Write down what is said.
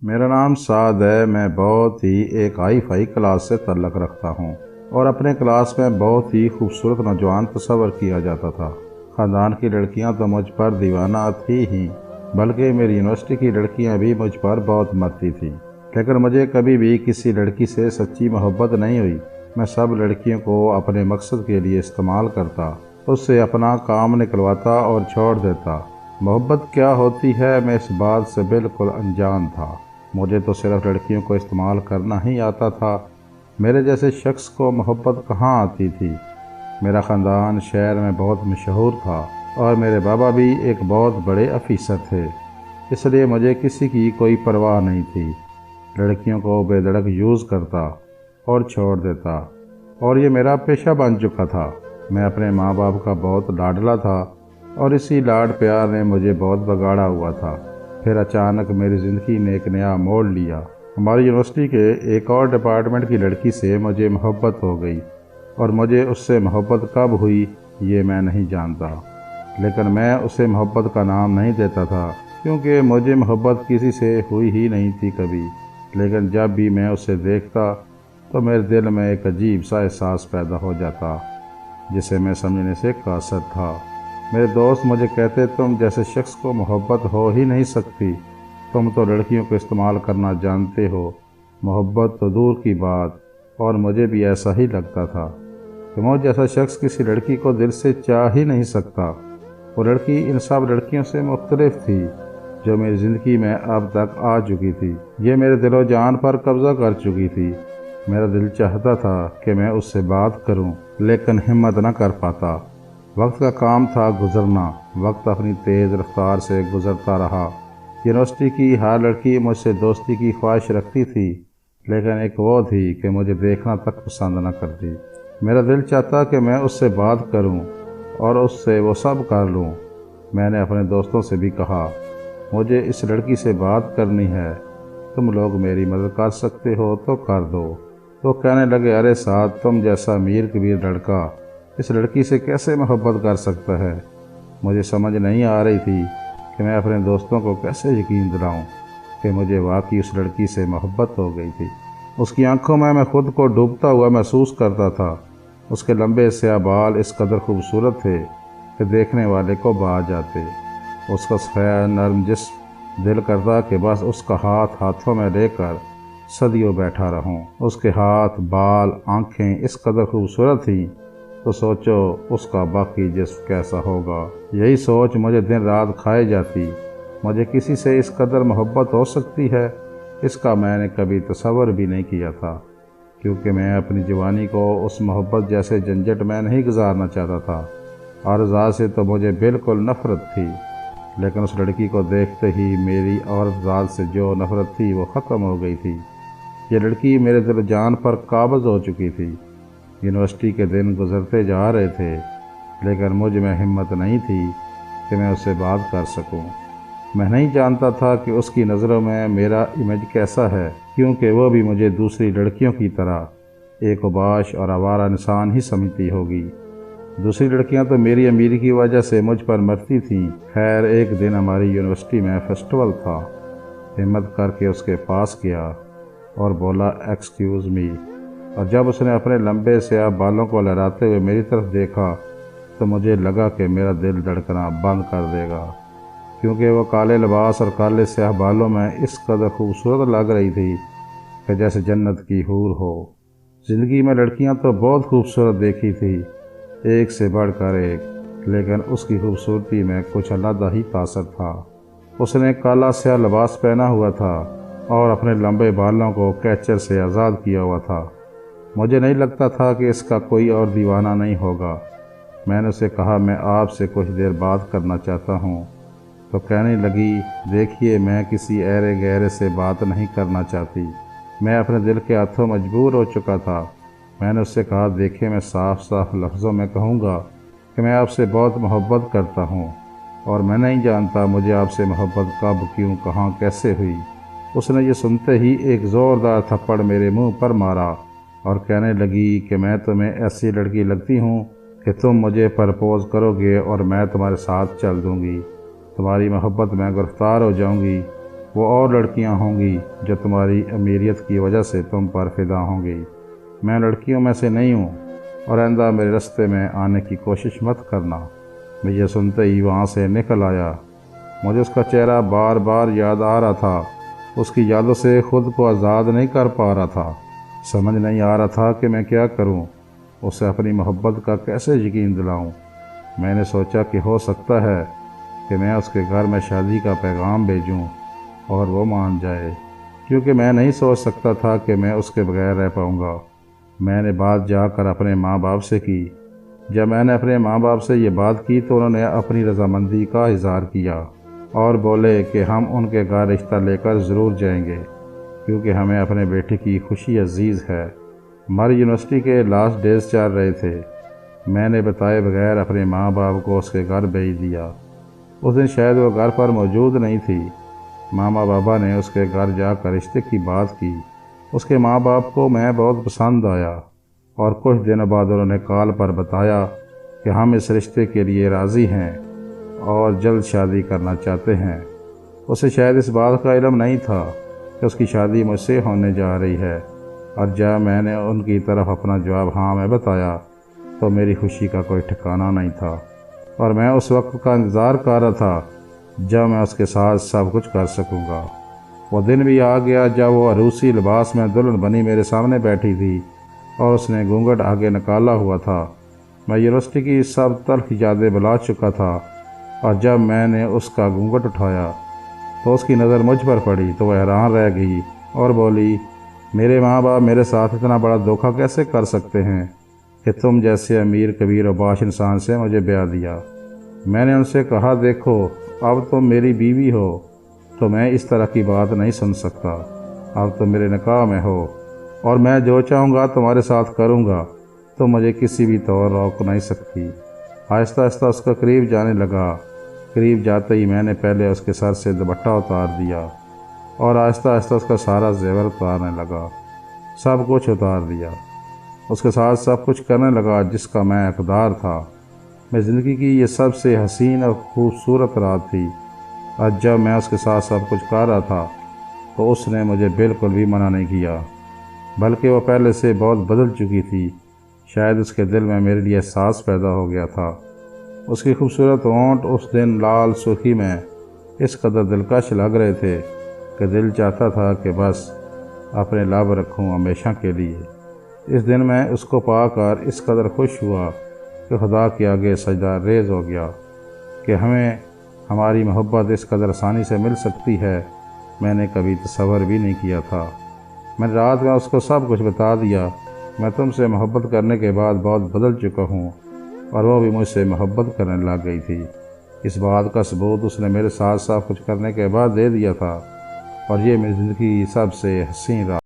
मेरा नाम साद है। मैं बहुत ही एक हाई फाई क्लास से ताल्लुक़ रखता हूँ और अपने क्लास में बहुत ही खूबसूरत नौजवान तस्वर किया जाता था। ख़ानदान की लड़कियाँ तो मुझ पर दीवाना थी ही, बल्कि मेरी यूनिवर्सिटी की लड़कियाँ भी मुझ पर बहुत मरती थी। लेकिन मुझे कभी भी किसी लड़की से सच्ची मोहब्बत नहीं हुई। मैं सब लड़कियों को अपने मकसद के लिए इस्तेमाल करता, उससे अपना काम निकलवाता और छोड़ देता। मोहब्बत क्या होती है, मैं इस बात से बिल्कुल अनजान था। मुझे तो सिर्फ लड़कियों को इस्तेमाल करना ही आता था। मेरे जैसे शख्स को मोहब्बत कहाँ आती थी। मेरा ख़ानदान शहर में बहुत मशहूर था और मेरे बाबा भी एक बहुत बड़े अफीसर थे, इसलिए मुझे किसी की कोई परवाह नहीं थी। लड़कियों को बेधड़क यूज़ करता और छोड़ देता, और ये मेरा पेशा बन चुका था। मैं अपने माँ बाप का बहुत लाडला था और इसी लाड प्यार ने मुझे बहुत बगाड़ा हुआ था। फिर अचानक मेरी ज़िंदगी ने एक नया मोड़ लिया। हमारी यूनिवर्सिटी के एक और डिपार्टमेंट की लड़की से मुझे मोहब्बत हो गई, और मुझे उससे मोहब्बत कब हुई ये मैं नहीं जानता। लेकिन मैं उसे मोहब्बत का नाम नहीं देता था, क्योंकि मुझे मोहब्बत किसी से हुई ही नहीं थी कभी। लेकिन जब भी मैं उसे देखता तो मेरे दिल में एक अजीब सा एहसास पैदा हो जाता, जिसे मैं समझने से कासर था। मेरे दोस्त मुझे कहते, तुम जैसे शख्स को मोहब्बत हो ही नहीं सकती, तुम तो लड़कियों को इस्तेमाल करना जानते हो। मोहब्बत तो दूर की बात। और मुझे भी ऐसा ही लगता था कि मुझ जैसा शख्स किसी लड़की को दिल से चाह ही नहीं सकता। वो लड़की इन सब लड़कियों से मुख्तलिफ थी जो मेरी ज़िंदगी में अब तक आ चुकी थी। ये मेरे दिलो जान पर कब्ज़ा कर चुकी थी। मेरा दिल चाहता था कि मैं उससे बात करूं, लेकिन हिम्मत न कर पाता। वक्त का काम था गुजरना। वक्त अपनी तेज़ रफ्तार से गुजरता रहा। यूनिवर्सिटी की हर लड़की मुझसे दोस्ती की ख्वाहिश रखती थी, लेकिन एक वो थी कि मुझे देखना तक पसंद न करती। मेरा दिल चाहता कि मैं उससे बात करूं और उससे वो सब कर लूं। मैंने अपने दोस्तों से भी कहा, मुझे इस लड़की से बात करनी है, तुम लोग मेरी मदद कर सकते हो तो कर दो। तो कहने लगे, अरे साथ, तुम जैसा अमीर कबीर लड़का इस लड़की से कैसे मोहब्बत कर सकता है। मुझे समझ नहीं आ रही थी कि मैं अपने दोस्तों को कैसे यकीन दिलाऊं कि मुझे वाकई उस लड़की से मोहब्बत हो गई थी। उसकी आंखों में मैं खुद को डूबता हुआ महसूस करता था। उसके लंबे स्याह बाल इस कदर खूबसूरत थे कि देखने वाले को भा जाते। उसका सफ़ेद नरम जिस्म, दिल करता कि बस उसका हाथ हाथों में लेकर सदियों बैठा रहूं। उसके हाथ, बाल, आंखें इस कदर खूबसूरत थीं तो सोचो उसका बाकी जिस्म कैसा होगा। यही सोच मुझे दिन रात खाए जाती। मुझे किसी से इस कदर मोहब्बत हो सकती है, इसका मैंने कभी तसव्वुर भी नहीं किया था, क्योंकि मैं अपनी जवानी को उस मोहब्बत जैसे झंझट में नहीं गुजारना चाहता था। औरत से तो मुझे बिल्कुल नफ़रत थी, लेकिन उस लड़की को देखते ही मेरी औरत से जो नफ़रत थी वो ख़त्म हो गई थी। ये लड़की मेरे दिल जान पर काबज़ हो चुकी थी। यूनिवर्सिटी के दिन गुजरते जा रहे थे, लेकिन मुझ में हिम्मत नहीं थी कि मैं उससे बात कर सकूं। मैं नहीं जानता था कि उसकी नज़रों में मेरा इमेज कैसा है, क्योंकि वो भी मुझे दूसरी लड़कियों की तरह एक उबाश और आवारा इंसान ही समझती होगी। दूसरी लड़कियां तो मेरी अमीरी की वजह से मुझ पर मरती थीं। खैर, एक दिन हमारी यूनिवर्सिटी में फेस्टिवल था। हिम्मत करके उसके पास गया और बोला, एक्सक्यूज़ मी। और जब उसने अपने लंबे स्याह बालों को लहराते हुए मेरी तरफ देखा तो मुझे लगा कि मेरा दिल धड़कना बंद कर देगा, क्योंकि वो काले लिबास और काले स्याह बालों में इस कदर खूबसूरत लग रही थी कि जैसे जन्नत की हूर हो। ज़िंदगी में लड़कियां तो बहुत खूबसूरत देखी थी, एक से बढ़कर एक, लेकिन उसकी खूबसूरती में कुछ अलग ही तासर था। उसने काला स्याह लिबास पहना हुआ था और अपने लंबे बालों को कैचर से आज़ाद किया हुआ था। मुझे नहीं लगता था कि इसका कोई और दीवाना नहीं होगा। मैंने उसे कहा, मैं आपसे कुछ देर बात करना चाहता हूँ। तो कहने लगी, देखिए, मैं किसी ऐरे गहरे से बात नहीं करना चाहती। मैं अपने दिल के हाथों मजबूर हो चुका था। मैंने उससे कहा, देखिए, मैं साफ साफ लफ्ज़ों में कहूँगा कि मैं आपसे बहुत मोहब्बत करता हूँ, और मैं नहीं जानता मुझे आपसे मोहब्बत कब, क्यों, कहाँ, कैसे हुई। उसने ये सुनते ही एक ज़ोरदार थप्पड़ मेरे मुंह पर मारा और कहने लगी कि मैं तुम्हें ऐसी लड़की लगती हूँ कि तुम मुझे प्रपोज़ करोगे और मैं तुम्हारे साथ चल दूँगी। तुम्हारी मोहब्बत में गिरफ़्तार हो जाऊँगी। وہ اور لڑکیاں ہوں گی جو تمہاری امیریت کی وجہ سے تم پر فدا ہوں گی۔ میں لڑکیوں میں سے نہیں ہوں، اور آئندہ میرے راستے میں آنے کی کوشش مت کرنا۔ میں یہ سنتے ہی وہاں سے نکل آیا۔ مجھے اس کا چہرہ بار بار یاد آ رہا تھا۔ اس کی یادوں سے خود کو آزاد نہیں کر پا رہا تھا۔ سمجھ نہیں آ رہا تھا کہ میں کیا کروں، اسے اپنی محبت کا کیسے یقین دلاؤں۔ میں نے سوچا کہ ہو سکتا ہے کہ میں اس کے گھر میں شادی کا پیغام بھیجوں اور وہ مان جائے، کیونکہ میں نہیں سوچ سکتا تھا کہ میں اس کے بغیر رہ پاؤں گا۔ میں نے بات جا کر اپنے ماں باپ سے کی۔ جب میں نے اپنے ماں باپ سے یہ بات کی تو انہوں نے اپنی رضامندی کا اظہار کیا اور بولے کہ ہم ان کے گھر رشتہ لے کر ضرور جائیں گے، کیونکہ ہمیں اپنے بیٹے کی خوشی عزیز ہے۔ ہماری یونیورسٹی کے لاسٹ ڈیز چل رہے تھے۔ میں نے بتائے بغیر اپنے ماں باپ کو اس کے گھر بھیج دیا۔ اس دن شاید وہ گھر پر موجود نہیں تھی۔ ماما بابا نے اس کے گھر جا کر رشتے کی بات کی۔ اس کے ماں باپ کو میں بہت پسند آیا، اور کچھ دنوں بعد انہوں نے کال پر بتایا کہ ہم اس رشتے کے لیے راضی ہیں اور جلد شادی کرنا چاہتے ہیں۔ اسے شاید اس بات کا علم نہیں تھا کہ اس کی شادی مجھ سے ہونے جا رہی ہے، اور جب میں نے ان کی طرف اپنا جواب ہاں میں بتایا تو میری خوشی کا کوئی ٹھکانہ نہیں تھا، اور میں اس وقت کا انتظار کر رہا تھا جب میں اس کے ساتھ سب کچھ کر سکوں گا۔ وہ دن بھی آ گیا جب وہ عروسی لباس میں دلہن بنی میرے سامنے بیٹھی تھی اور اس نے گھونگھٹ آگے نکالا ہوا تھا۔ میں یونیورسٹی کی سب تلخ یادیں بھلا چکا تھا، اور جب میں نے اس کا گھونگھٹ اٹھایا تو اس کی نظر مجھ پر پڑی تو وہ حیران رہ گئی اور بولی، میرے ماں باپ میرے ساتھ اتنا بڑا دھوکہ کیسے کر سکتے ہیں کہ تم جیسے امیر کبیر و باش انسان سے مجھے بیاہ دیا؟ میں نے ان سے کہا، دیکھو اب تم میری بیوی ہو تو میں اس طرح کی بات نہیں سن سکتا۔ اب تم میرے نکاح میں ہو اور میں جو چاہوں گا تمہارے ساتھ کروں گا، تو مجھے کسی بھی طور روک نہیں سکتی۔ آہستہ آہستہ اس کا قریب جانے لگا۔ قریب جاتے ہی میں نے پہلے اس کے سر سے دوپٹہ اتار دیا اور آہستہ آہستہ اس کا سارا زیور اتارنے لگا۔ سب کچھ اتار دیا، اس کے ساتھ سب کچھ کرنے لگا جس کا میں حقدار تھا۔ میری زندگی کی یہ سب سے حسین اور خوبصورت رات تھی، اور جب میں اس کے ساتھ سب کچھ کر رہا تھا تو اس نے مجھے بالکل بھی منع نہیں کیا، بلکہ وہ پہلے سے بہت بدل چکی تھی۔ شاید اس کے دل میں میرے لیے احساس پیدا ہو گیا تھا۔ اس کی خوبصورت ہونٹ اس دن لال سرخی میں اس قدر دلکش لگ رہے تھے کہ دل چاہتا تھا کہ بس اپنے لب رکھوں ہمیشہ کے لیے۔ اس دن میں اس کو پا کر اس قدر خوش ہوا کہ خدا کے آگے سجدہ ریز ہو گیا کہ ہمیں ہماری محبت اس قدر آسانی سے مل سکتی ہے، میں نے کبھی تصور بھی نہیں کیا تھا۔ میں نے رات میں اس کو سب کچھ بتا دیا۔ میں تم سے محبت کرنے کے بعد بہت بدل چکا ہوں، اور وہ بھی مجھ سے محبت کرنے لگ گئی تھی۔ اس بات کا ثبوت اس نے میرے ساتھ سب کچھ کرنے کے بعد دے دیا تھا، اور یہ میری زندگی کی سب سے حسین رات